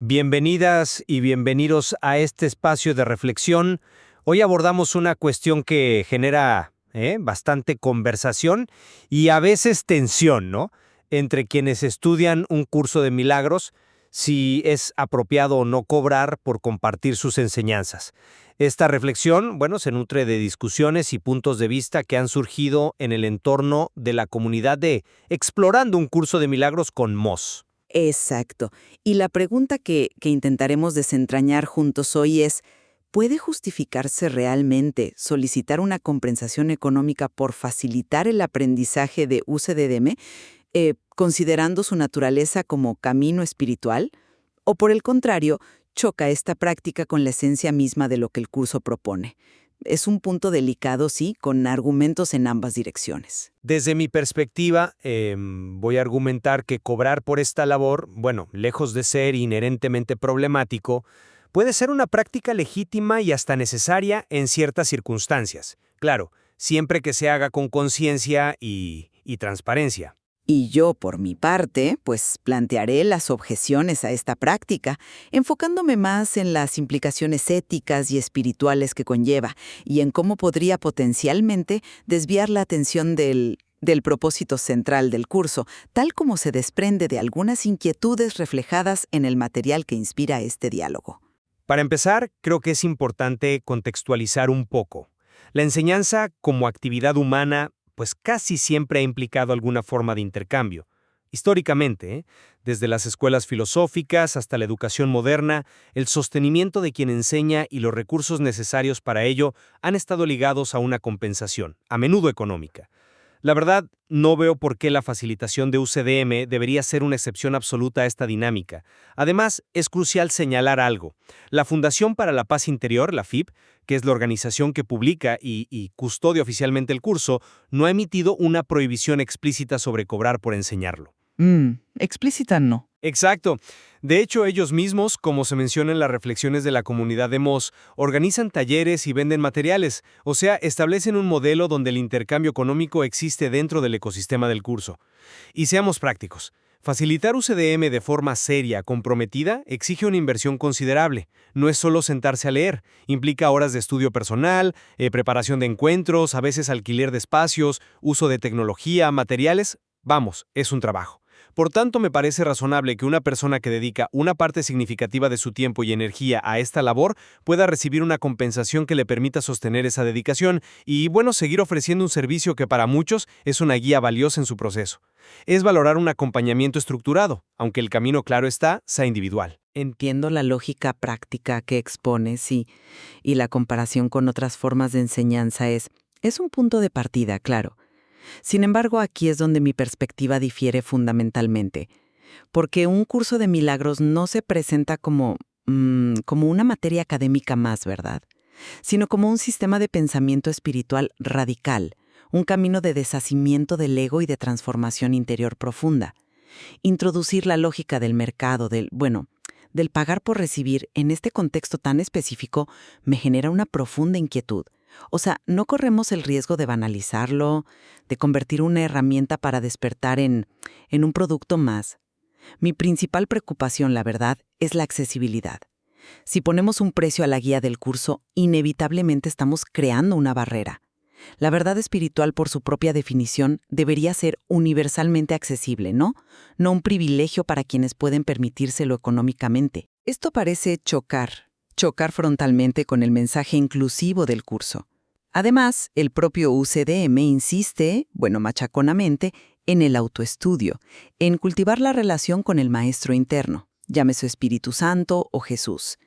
Bienvenidas y bienvenidos a este espacio de reflexión. Hoy abordamos una cuestión que genera bastante conversación y a veces tensión, ¿no? Entre quienes estudian un curso de milagros, si es apropiado o no cobrar por compartir sus enseñanzas. Esta reflexión, se nutre de discusiones y puntos de vista que han surgido en el entorno de la comunidad de Explorando un curso de milagros con Moss. Exacto. Y la pregunta que intentaremos desentrañar juntos hoy es, ¿puede justificarse realmente solicitar una compensación económica por facilitar el aprendizaje de UCDM, considerando su naturaleza como camino espiritual? ¿O por el contrario, choca esta práctica con la esencia misma de lo que el curso propone? Es un punto delicado, sí, con argumentos en ambas direcciones. Desde mi perspectiva, voy a argumentar que cobrar por esta labor, lejos de ser inherentemente problemático, puede ser una práctica legítima y hasta necesaria en ciertas circunstancias. Claro, siempre que se haga con conciencia y transparencia. Y yo, por mi parte, pues plantearé las objeciones a esta práctica, enfocándome más en las implicaciones éticas y espirituales que conlleva y en cómo podría potencialmente desviar la atención del propósito central del curso, tal como se desprende de algunas inquietudes reflejadas en el material que inspira este diálogo. Para empezar, creo que es importante contextualizar un poco. La enseñanza como actividad humana pues casi siempre ha implicado alguna forma de intercambio. Históricamente, desde las escuelas filosóficas hasta la educación moderna, el sostenimiento de quien enseña y los recursos necesarios para ello han estado ligados a una compensación, a menudo económica. La verdad, no veo por qué la facilitación de UCDM debería ser una excepción absoluta a esta dinámica. Además, es crucial señalar algo. La Fundación para la Paz Interior, la FIP, que es la organización que publica y custodia oficialmente el curso, no ha emitido una prohibición explícita sobre cobrar por enseñarlo. Explícita no. Exacto. De hecho, ellos mismos, como se menciona en las reflexiones de la comunidad de Moss, organizan talleres y venden materiales, o sea, establecen un modelo donde el intercambio económico existe dentro del ecosistema del curso. Y seamos prácticos. Facilitar UCDM de forma seria, comprometida, exige una inversión considerable. No es solo sentarse a leer, implica horas de estudio personal, preparación de encuentros, a veces alquiler de espacios, uso de tecnología, materiales. Vamos, es un trabajo. Por tanto, me parece razonable que una persona que dedica una parte significativa de su tiempo y energía a esta labor pueda recibir una compensación que le permita sostener esa dedicación y, seguir ofreciendo un servicio que para muchos es una guía valiosa en su proceso. Es valorar un acompañamiento estructurado, aunque el camino, claro está, sea individual. Entiendo la lógica práctica que expones y la comparación con otras formas de enseñanza es un punto de partida, claro. Sin embargo, aquí es donde mi perspectiva difiere fundamentalmente, porque un curso de milagros no se presenta como una materia académica más, ¿verdad? Sino como un sistema de pensamiento espiritual radical, un camino de deshacimiento del ego y de transformación interior profunda. Introducir la lógica del mercado, del pagar por recibir en este contexto tan específico me genera una profunda inquietud. O sea, ¿no corremos el riesgo de banalizarlo, de convertir una herramienta para despertar en un producto más? Mi principal preocupación, la verdad, es la accesibilidad. Si ponemos un precio a la guía del curso, inevitablemente estamos creando una barrera. La verdad espiritual, por su propia definición, debería ser universalmente accesible, ¿no? No un privilegio para quienes pueden permitírselo económicamente. Esto parece chocar frontalmente con el mensaje inclusivo del curso. Además, el propio UCDM insiste, machaconamente, en el autoestudio, en cultivar la relación con el maestro interno, llámese Espíritu Santo o Jesús.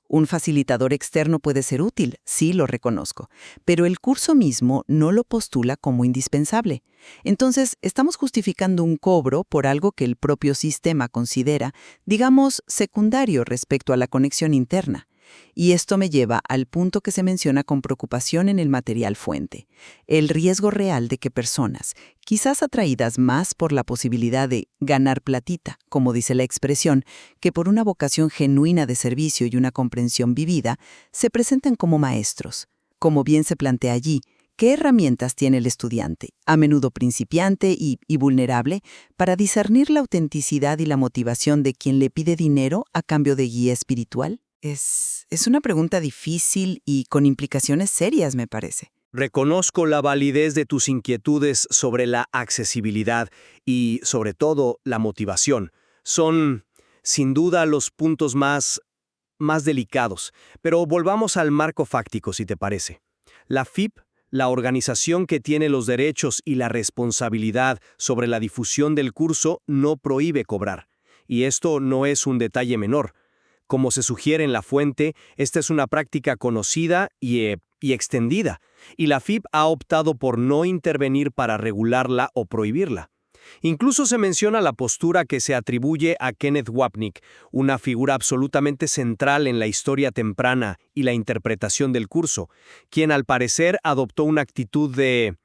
Un facilitador externo puede ser útil, sí lo reconozco, pero el curso mismo no lo postula como indispensable. Entonces, estamos justificando un cobro por algo que el propio sistema considera, digamos, secundario respecto a la conexión interna. Y esto me lleva al punto que se menciona con preocupación en el material fuente, el riesgo real de que personas, quizás atraídas más por la posibilidad de ganar platita, como dice la expresión, que por una vocación genuina de servicio y una comprensión vivida, se presenten como maestros. Como bien se plantea allí, ¿Qué herramientas tiene el estudiante, a menudo principiante y vulnerable, para discernir la autenticidad y la motivación de quien le pide dinero a cambio de guía espiritual? Es una pregunta difícil y con implicaciones serias, me parece. Reconozco la validez de tus inquietudes sobre la accesibilidad y, sobre todo, la motivación. Son, sin duda, los puntos más delicados. Pero volvamos al marco fáctico, si te parece. La FIP, la organización que tiene los derechos y la responsabilidad sobre la difusión del curso, no prohíbe cobrar. Y esto no es un detalle menor. Como se sugiere en la fuente, esta es una práctica conocida y extendida, y la FIP ha optado por no intervenir para regularla o prohibirla. Incluso se menciona la postura que se atribuye a Kenneth Wapnick, una figura absolutamente central en la historia temprana y la interpretación del curso, quien al parecer adoptó una actitud de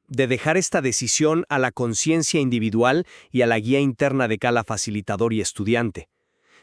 dejar esta decisión a la conciencia individual y a la guía interna de cada facilitador y estudiante.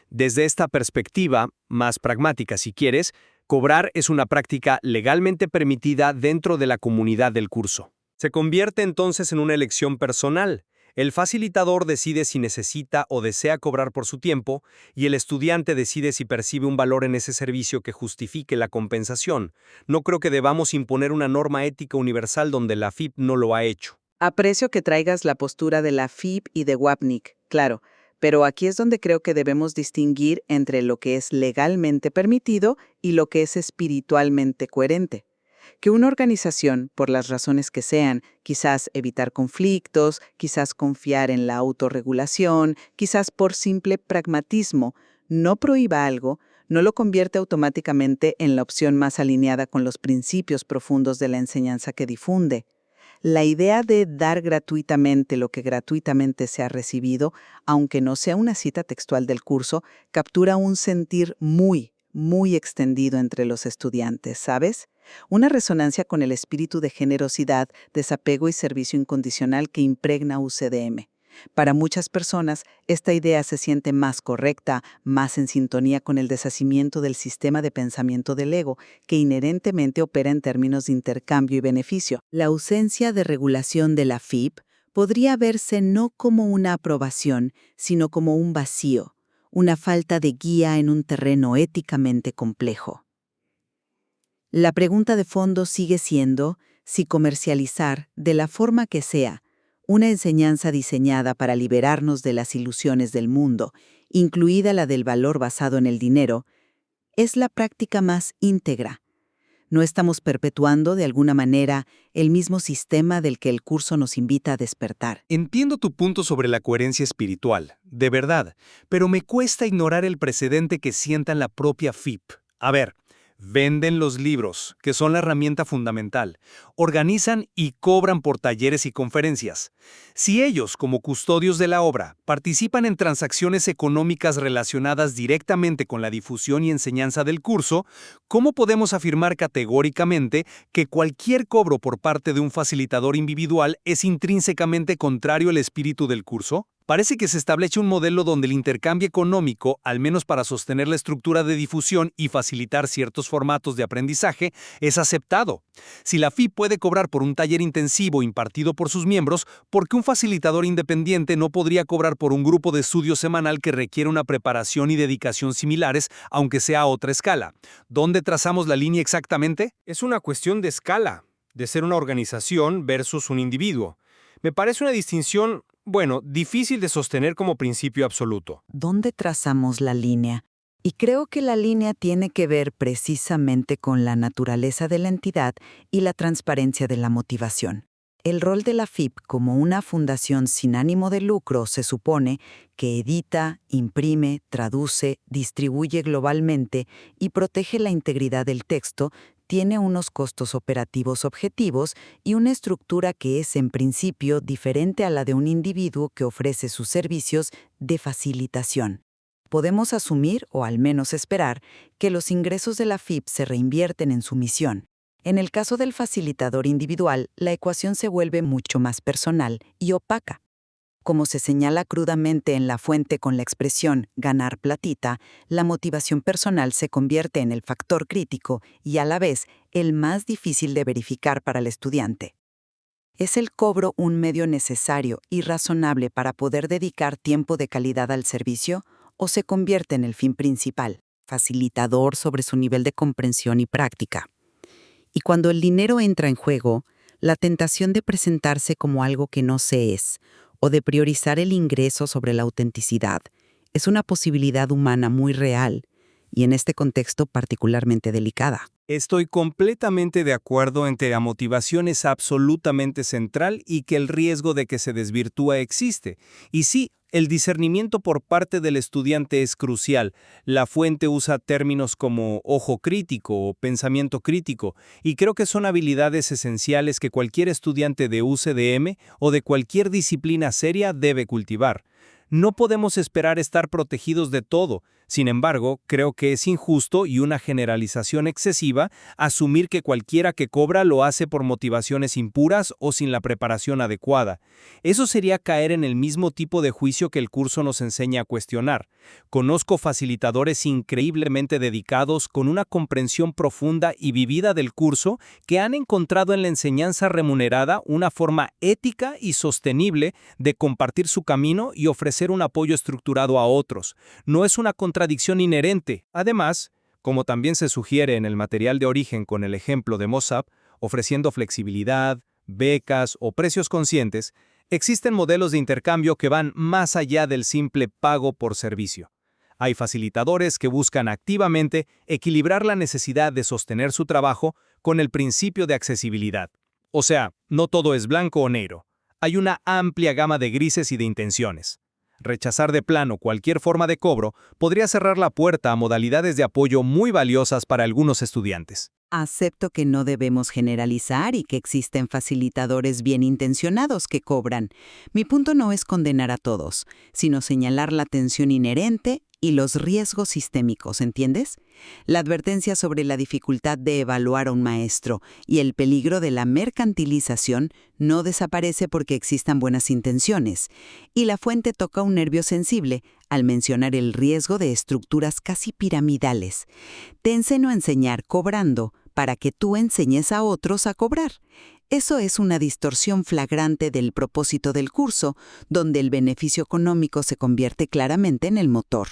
Desde esta perspectiva, más pragmática si quieres, cobrar es una práctica legalmente permitida dentro de la comunidad del curso. Se convierte entonces en una elección personal. El facilitador decide si necesita o desea cobrar por su tiempo, y el estudiante decide si percibe un valor en ese servicio que justifique la compensación. No creo que debamos imponer una norma ética universal donde la FIP no lo ha hecho. Aprecio que traigas la postura de la FIP y de Wapnick, claro, pero aquí es donde creo que debemos distinguir entre lo que es legalmente permitido y lo que es espiritualmente coherente. Que una organización, por las razones que sean, quizás evitar conflictos, quizás confiar en la autorregulación, quizás por simple pragmatismo, no prohíba algo, no lo convierte automáticamente en la opción más alineada con los principios profundos de la enseñanza que difunde. La idea de dar gratuitamente lo que gratuitamente se ha recibido, aunque no sea una cita textual del curso, captura un sentir muy extendido entre los estudiantes, ¿sabes? Una resonancia con el espíritu de generosidad, desapego y servicio incondicional que impregna UCDM. Para muchas personas, esta idea se siente más correcta, más en sintonía con el deshacimiento del sistema de pensamiento del ego, que inherentemente opera en términos de intercambio y beneficio. La ausencia de regulación de la FIP podría verse no como una aprobación, sino como un vacío, una falta de guía en un terreno éticamente complejo. La pregunta de fondo sigue siendo si comercializar, de la forma que sea, una enseñanza diseñada para liberarnos de las ilusiones del mundo, incluida la del valor basado en el dinero, es la práctica más íntegra. ¿No estamos perpetuando, de alguna manera, el mismo sistema del que el curso nos invita a despertar? Entiendo tu punto sobre la coherencia espiritual, de verdad, pero me cuesta ignorar el precedente que sienta en la propia FIP. A ver, venden los libros, que son la herramienta fundamental, organizan y cobran por talleres y conferencias. Si ellos, como custodios de la obra, participan en transacciones económicas relacionadas directamente con la difusión y enseñanza del curso, ¿cómo podemos afirmar categóricamente que cualquier cobro por parte de un facilitador individual es intrínsecamente contrario al espíritu del curso? Parece que se establece un modelo donde el intercambio económico, al menos para sostener la estructura de difusión y facilitar ciertos formatos de aprendizaje, es aceptado. Si la FIP puede cobrar por un taller intensivo impartido por sus miembros, ¿por qué un facilitador independiente no podría cobrar por un grupo de estudio semanal que requiere una preparación y dedicación similares, aunque sea a otra escala? ¿Dónde trazamos la línea exactamente? Es una cuestión de escala, de ser una organización versus un individuo. Me parece una distinción, difícil de sostener como principio absoluto. ¿Dónde trazamos la línea? Y creo que la línea tiene que ver precisamente con la naturaleza de la entidad y la transparencia de la motivación. El rol de la FIP como una fundación sin ánimo de lucro se supone que edita, imprime, traduce, distribuye globalmente y protege la integridad del texto, tiene unos costos operativos objetivos y una estructura que es en principio diferente a la de un individuo que ofrece sus servicios de facilitación. Podemos asumir, o al menos esperar, que los ingresos de la FIP se reinvierten en su misión. En el caso del facilitador individual, la ecuación se vuelve mucho más personal y opaca. Como se señala crudamente en la fuente con la expresión ganar platita, la motivación personal se convierte en el factor crítico y a la vez el más difícil de verificar para el estudiante. ¿Es el cobro un medio necesario y razonable para poder dedicar tiempo de calidad al servicio o se convierte en el fin principal, facilitador sobre su nivel de comprensión y práctica? Y cuando el dinero entra en juego, la tentación de presentarse como algo que no se es o de priorizar el ingreso sobre la autenticidad es una posibilidad humana muy real y en este contexto particularmente delicada. Estoy completamente de acuerdo en que la motivación es absolutamente central y que el riesgo de que se desvirtúe existe. Y sí, el discernimiento por parte del estudiante es crucial. La fuente usa términos como ojo crítico o pensamiento crítico, y creo que son habilidades esenciales que cualquier estudiante de UCDM o de cualquier disciplina seria debe cultivar. No podemos esperar estar protegidos de todo. Sin embargo, creo que es injusto y una generalización excesiva asumir que cualquiera que cobra lo hace por motivaciones impuras o sin la preparación adecuada. Eso sería caer en el mismo tipo de juicio que el curso nos enseña a cuestionar. Conozco facilitadores increíblemente dedicados con una comprensión profunda y vivida del curso que han encontrado en la enseñanza remunerada una forma ética y sostenible de compartir su camino y ofrecer un apoyo estructurado a otros. No es una contradicción inherente. Además, como también se sugiere en el material de origen con el ejemplo de Mossab, ofreciendo flexibilidad, becas o precios conscientes, existen modelos de intercambio que van más allá del simple pago por servicio. Hay facilitadores que buscan activamente equilibrar la necesidad de sostener su trabajo con el principio de accesibilidad. O sea, no todo es blanco o negro. Hay una amplia gama de grises y de intenciones. Rechazar de plano cualquier forma de cobro podría cerrar la puerta a modalidades de apoyo muy valiosas para algunos estudiantes. Acepto que no debemos generalizar y que existen facilitadores bien intencionados que cobran. Mi punto no es condenar a todos, sino señalar la tensión inherente y los riesgos sistémicos, ¿entiendes? La advertencia sobre la dificultad de evaluar a un maestro y el peligro de la mercantilización no desaparece porque existan buenas intenciones. Y la fuente toca un nervio sensible al mencionar el riesgo de estructuras casi piramidales. Te enseño a enseñar cobrando para que tú enseñes a otros a cobrar. Eso es una distorsión flagrante del propósito del curso, donde el beneficio económico se convierte claramente en el motor.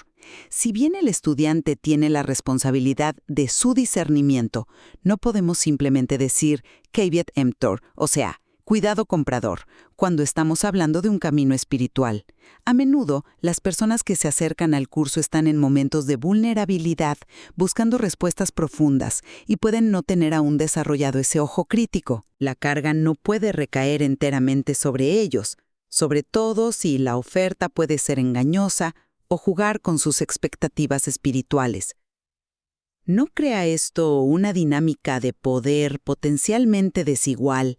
Si bien el estudiante tiene la responsabilidad de su discernimiento, no podemos simplemente decir caveat emptor, o sea, cuidado comprador, cuando estamos hablando de un camino espiritual. A menudo, las personas que se acercan al curso están en momentos de vulnerabilidad, buscando respuestas profundas, y pueden no tener aún desarrollado ese ojo crítico. La carga no puede recaer enteramente sobre ellos, sobre todo si la oferta puede ser engañosa o jugar con sus expectativas espirituales. ¿No crea esto una dinámica de poder potencialmente desigual,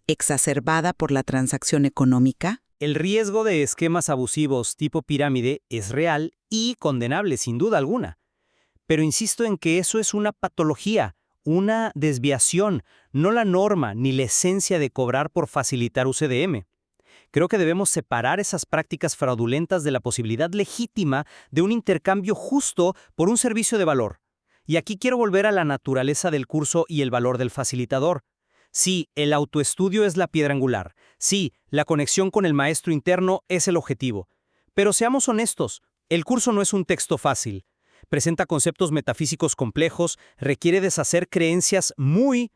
exacerbada por la transacción económica? El riesgo de esquemas abusivos tipo pirámide es real y condenable sin duda alguna. Pero insisto en que eso es una patología, una desviación, no la norma ni la esencia de cobrar por facilitar UCDM. Creo que debemos separar esas prácticas fraudulentas de la posibilidad legítima de un intercambio justo por un servicio de valor. Y aquí quiero volver a la naturaleza del curso y el valor del facilitador. Sí, el autoestudio es la piedra angular. Sí, la conexión con el maestro interno es el objetivo. Pero seamos honestos, el curso no es un texto fácil. Presenta conceptos metafísicos complejos, requiere deshacer creencias muy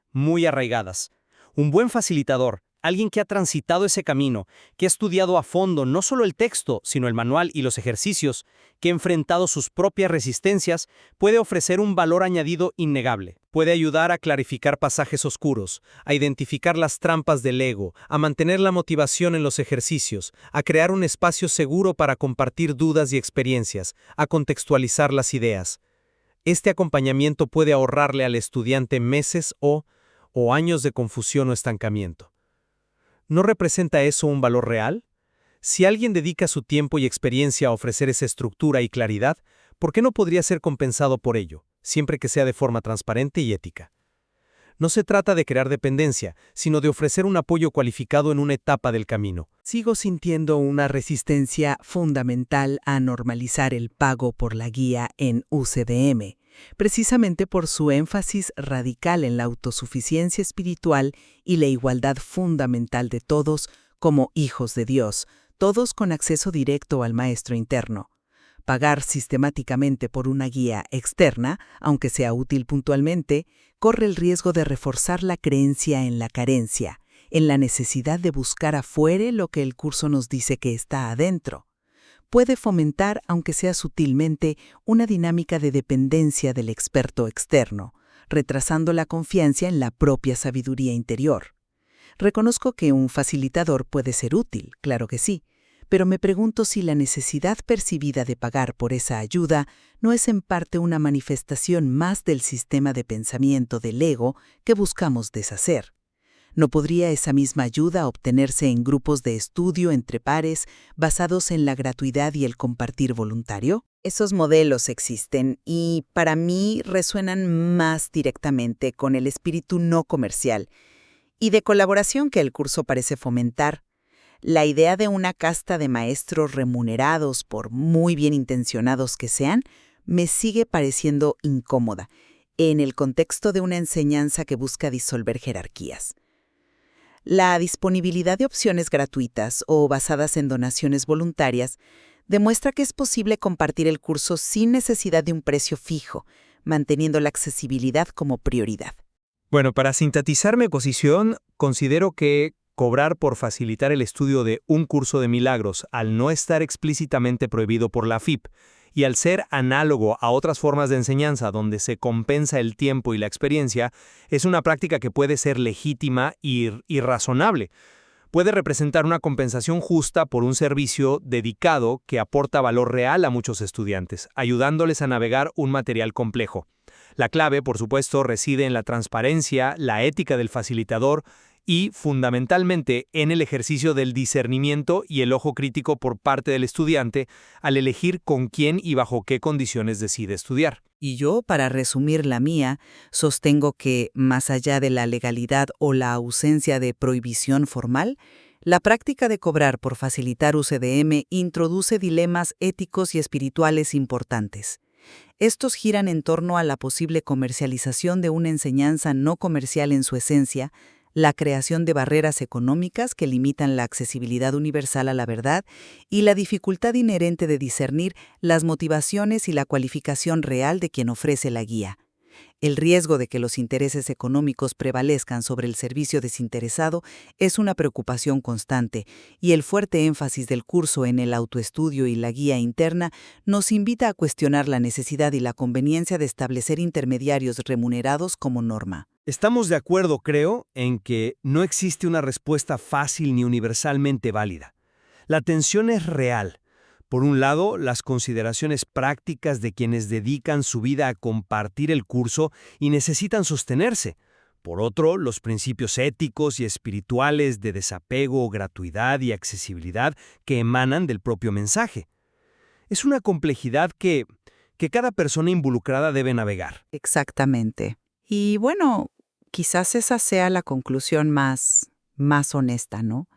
arraigadas. Un buen facilitador, alguien que ha transitado ese camino, que ha estudiado a fondo no solo el texto, sino el manual y los ejercicios, que ha enfrentado sus propias resistencias, puede ofrecer un valor añadido innegable. Puede ayudar a clarificar pasajes oscuros, a identificar las trampas del ego, a mantener la motivación en los ejercicios, a crear un espacio seguro para compartir dudas y experiencias, a contextualizar las ideas. Este acompañamiento puede ahorrarle al estudiante meses o años de confusión o estancamiento. ¿No representa eso un valor real? Si alguien dedica su tiempo y experiencia a ofrecer esa estructura y claridad, ¿por qué no podría ser compensado por ello, siempre que sea de forma transparente y ética? No se trata de crear dependencia, sino de ofrecer un apoyo cualificado en una etapa del camino. Sigo sintiendo una resistencia fundamental a normalizar el pago por la guía en UCDM, precisamente por su énfasis radical en la autosuficiencia espiritual y la igualdad fundamental de todos como hijos de Dios, todos con acceso directo al Maestro interno. Pagar sistemáticamente por una guía externa, aunque sea útil puntualmente, corre el riesgo de reforzar la creencia en la carencia, en la necesidad de buscar afuera lo que el curso nos dice que está adentro. Puede fomentar, aunque sea sutilmente, una dinámica de dependencia del experto externo, retrasando la confianza en la propia sabiduría interior. Reconozco que un facilitador puede ser útil, claro que sí, pero me pregunto si la necesidad percibida de pagar por esa ayuda no es en parte una manifestación más del sistema de pensamiento del ego que buscamos deshacer. ¿No podría esa misma ayuda obtenerse en grupos de estudio entre pares basados en la gratuidad y el compartir voluntario? Esos modelos existen y para mí resuenan más directamente con el espíritu no comercial y de colaboración que el curso parece fomentar. La idea de una casta de maestros remunerados, por muy bien intencionados que sean, me sigue pareciendo incómoda en el contexto de una enseñanza que busca disolver jerarquías. La disponibilidad de opciones gratuitas o basadas en donaciones voluntarias demuestra que es posible compartir el curso sin necesidad de un precio fijo, manteniendo la accesibilidad como prioridad. Bueno, para sintetizar mi posición, considero que cobrar por facilitar el estudio de un curso de milagros, al no estar explícitamente prohibido por la FIP, y al ser análogo a otras formas de enseñanza donde se compensa el tiempo y la experiencia, es una práctica que puede ser legítima y razonable. Puede representar una compensación justa por un servicio dedicado que aporta valor real a muchos estudiantes, ayudándoles a navegar un material complejo. La clave, por supuesto, reside en la transparencia, la ética del facilitador y, fundamentalmente, en el ejercicio del discernimiento y el ojo crítico por parte del estudiante al elegir con quién y bajo qué condiciones decide estudiar. Y yo, para resumir la mía, sostengo que, más allá de la legalidad o la ausencia de prohibición formal, la práctica de cobrar por facilitar UCDM introduce dilemas éticos y espirituales importantes. Estos giran en torno a la posible comercialización de una enseñanza no comercial en su esencia, la creación de barreras económicas que limitan la accesibilidad universal a la verdad y la dificultad inherente de discernir las motivaciones y la cualificación real de quien ofrece la guía. El riesgo de que los intereses económicos prevalezcan sobre el servicio desinteresado es una preocupación constante, y el fuerte énfasis del curso en el autoestudio y la guía interna nos invita a cuestionar la necesidad y la conveniencia de establecer intermediarios remunerados como norma. Estamos de acuerdo, creo, en que no existe una respuesta fácil ni universalmente válida. La tensión es real. Por un lado, las consideraciones prácticas de quienes dedican su vida a compartir el curso y necesitan sostenerse. Por otro, los principios éticos y espirituales de desapego, gratuidad y accesibilidad que emanan del propio mensaje. Es una complejidad que cada persona involucrada debe navegar. Exactamente. Y bueno, quizás esa sea la conclusión más honesta, ¿no?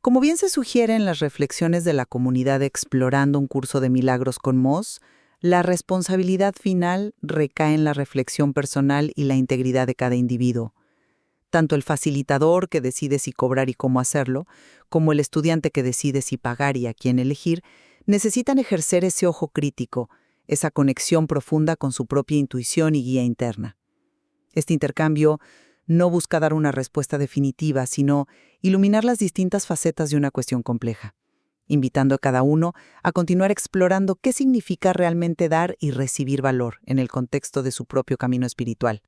Como bien se sugiere en las reflexiones de la comunidad explorando un curso de milagros con Moss, la responsabilidad final recae en la reflexión personal y la integridad de cada individuo. Tanto el facilitador que decide si cobrar y cómo hacerlo, como el estudiante que decide si pagar y a quién elegir, necesitan ejercer ese ojo crítico, esa conexión profunda con su propia intuición y guía interna. Este intercambio no busca dar una respuesta definitiva, sino iluminar las distintas facetas de una cuestión compleja, invitando a cada uno a continuar explorando qué significa realmente dar y recibir valor en el contexto de su propio camino espiritual.